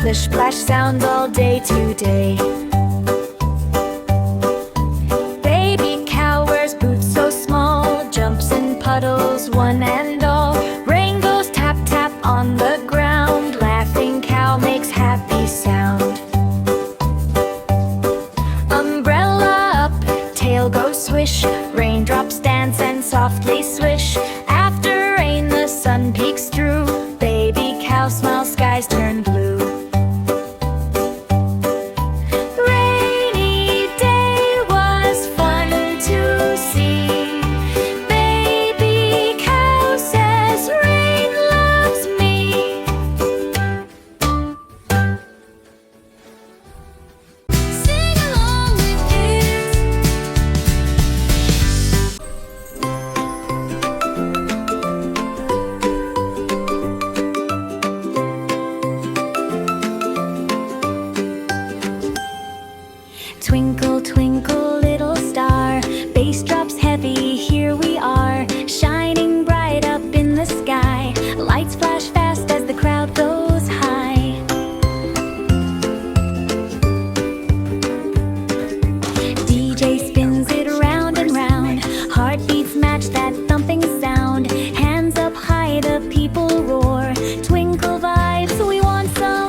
splish splash sound all day today. Baby cow wears boots so small, jumps in puddles one and all. Rain goes tap tap on the ground, laughing cow makes happy sound. Umbrella up, tail goes swish, raindrops dance and softly swish. After rain the sun peeks through, baby cow smiles, skies turn blue. Rainy day was fun to see. Baby cow says rain loves me. Sing along with kids. Twinkle, twinkle, little star, bass drops heavy, here we are, shining bright up in the sky. Lights flash fast as the crowd goes high. DJ spins it round and round, heartbeats match that thumping sound. Hands up high, the people roar, twinkle vibes, we want some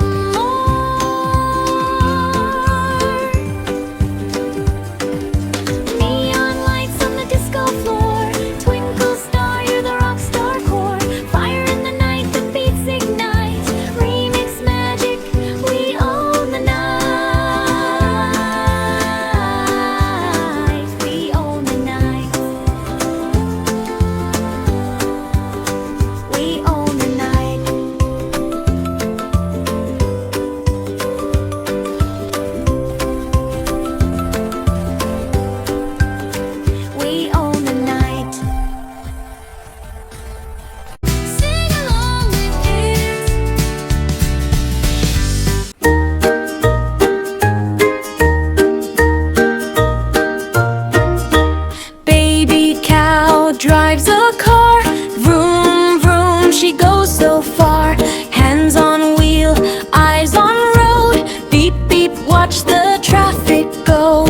drives a car, vroom vroom, she goes so far. Hands on wheel, eyes on road, beep beep, watch the traffic go.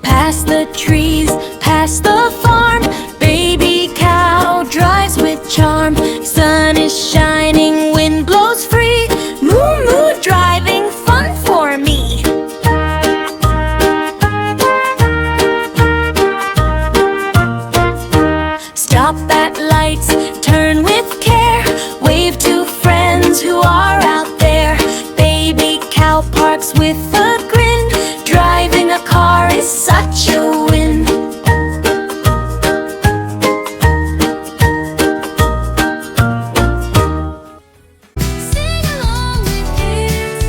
Past the trees, past the farm, baby cow drives with charm. Sun is shining, wind blows free, moo moo driving, fun for me. Stop at lights, turn with care, wave to friends who are out there. Baby cow parks with a grin, driving a car is such a win. Sing along with kids.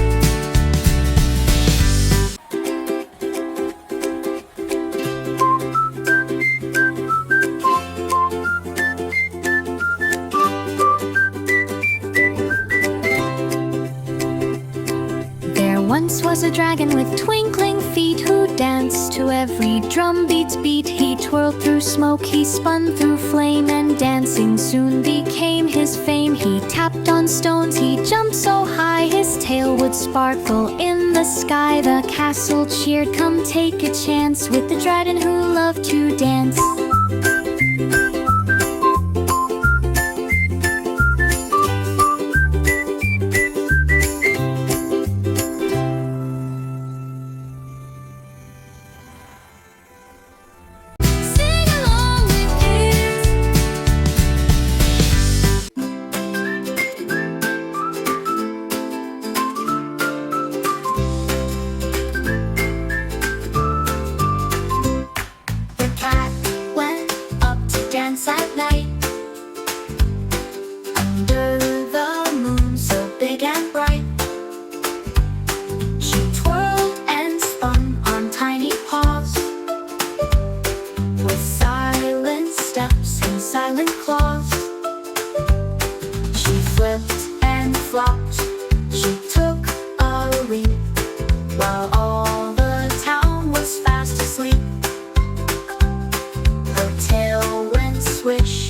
Once was a dragon with twinkling feet who danced to every drum beat's beat. He twirled through smoke, he spun through flame, and dancing soon became his fame. He tapped on stones, he jumped so high, his tail would sparkle in the sky. The castle cheered, come take a chance with the dragon who loved to dance. At night, under the moon so big and bright, she twirled and spun on tiny paws, with silent steps and silent claws. She flipped and flopped, she took a leap, while all the town was fast asleep. Her tail went swish,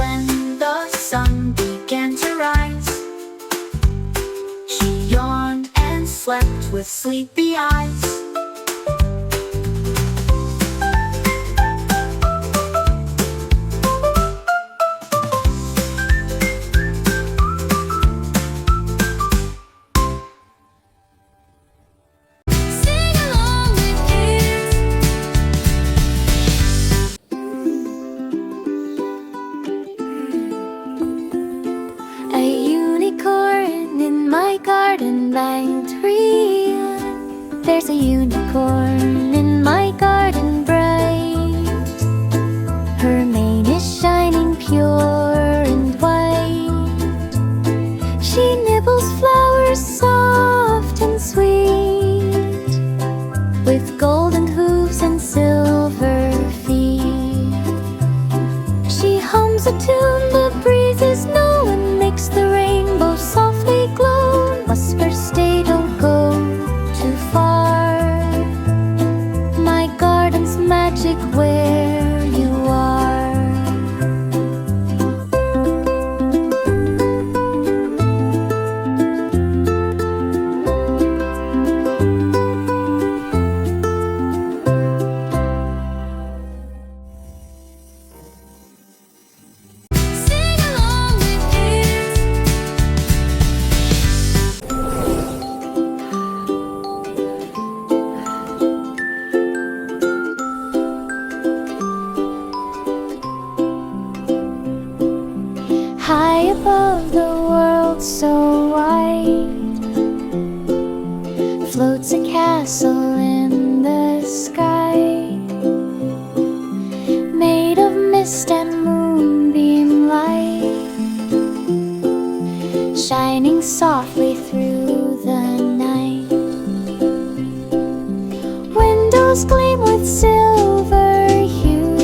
when the sun began to rise. She yawned and slept with sleepy eyes. There's a unicorn in my garden bright. Her mane is shining pure and white. She nibbles flowers soft and sweet, with golden hooves and silver feet. She hums a tune the breezes know and makes the rainbow softly glow. Whispers, stay, don't go too far. My garden's magic where you are. Sing along with kids. High above the world so wide floats a castle in the sky, made of mist and moonbeam light, shining softly through the night. Windows gleam with silver hue.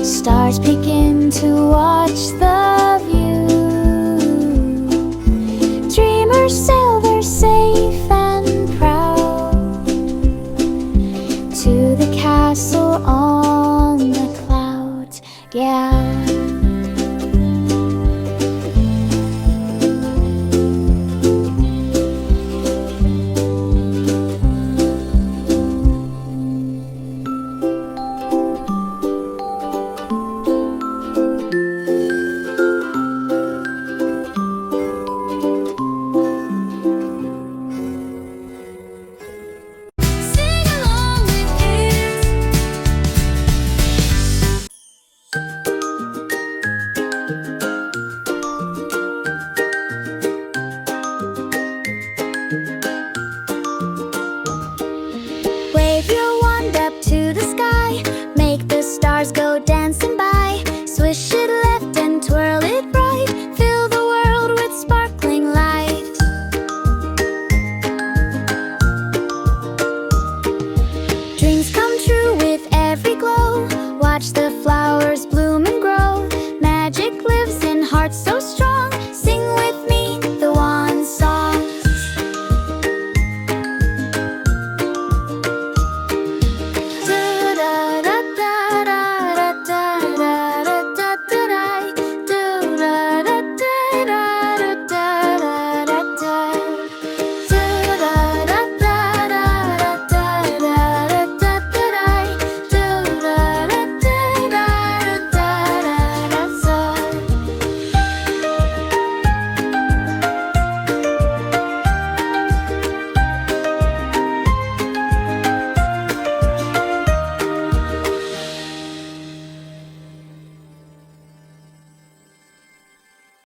Stars begin to watch the view. Dreamers sail there safe and proud to the castle on the clouds. Yeah.